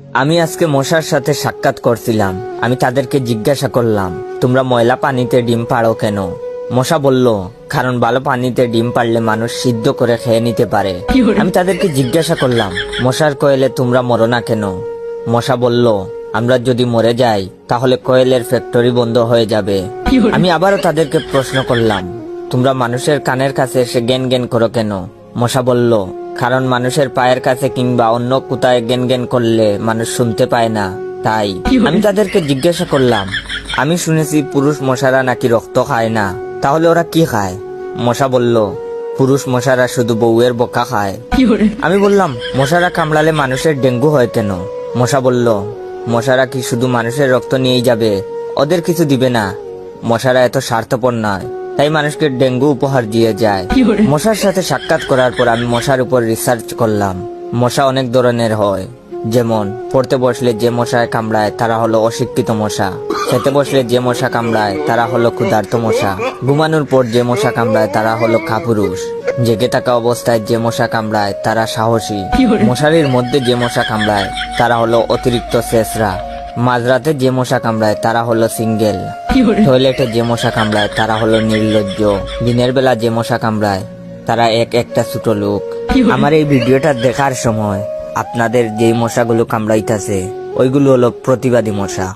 আমি আজকে মশার সাথে সাক্ষাৎ করছিলাম। আমি তাদেরকে জিজ্ঞাসা করলাম, তোমরা ময়লা পানিতে ডিম পাড়ো কেন? মশা বলল, কারণ ভালো পানিতে ডিম পারলে মানুষ সিদ্ধ করে খেয়ে নিতে পারে। আমি তাদেরকে জিজ্ঞাসা করলাম, মশার কোয়েলে তোমরা মরো না কেন? মশা বলল, আমরা যদি মরে যাই তাহলে কোয়েলের ফ্যাক্টরি বন্ধ হয়ে যাবে। আমি আবারও তাদেরকে প্রশ্ন করলাম, তোমরা মানুষের কানের কাছে এসে জ্ঞান জ্ঞান করো কেন? মশা বলল, কারণ মানুষের পায়ের কাছে কিংবা অন্য কোথায় জ্ঞান জ্ঞান করলে মানুষ শুনতে পায় না, তাই। আমি তাদেরকে জিজ্ঞাসা করলাম, আমি শুনেছি পুরুষ মশারা নাকি রক্ত খায় না, তাহলে ওরা কি খায়? মশা বলল, পুরুষ মশারা শুধু বউয়ের বোকা খায়। আমি বললাম, মশারা কামড়ালে মানুষের ডেঙ্গু হয় কেন? মশা বলল, মশারা কি শুধু মানুষের রক্ত নিয়েই যাবে, ওদের কিছু দিবে না? মশারা এত স্বার্থপর নয়, তাই মানুষকে ডেঙ্গু উপহার দিয়ে যায়। মশার সাথে সাক্ষাৎ করার পর আমি মশার উপর রিসার্চ করলাম। মশা অনেক ধরনের হয়, যেমন পড়তে বসলে যে মশায় কামড়ায় তারা হলো অশিক্ষিত মশা, খেতে বসলে যে মশা কামড়ায় তারা হলো ক্ষুধার্ত মশা, ঘুমানোর পর যে মশা কামড়ায় তারা হলো কাপুরুষ, জেগে থাকা অবস্থায় যে মশা কামড়ায় তারা সাহসী, মশারির মধ্যে যে মশা কামড়ায় তারা হলো অতিরিক্ত শেষরা, মাঝরাতে যে মশা কামড়ায় তারা হলো সিঙ্গেল, টয়লেটে যে মশা কামড়ায় তারা হলো নির্লজ্জ, দিনের বেলা যে মশা কামড়ায় তারা একটা ছোট লোক। আমার এই ভিডিওটা দেখার সময় আপনাদের যেই মশাগুলো কামড়াইতেছে ওইগুলো হলো প্রতিবাদী মশা।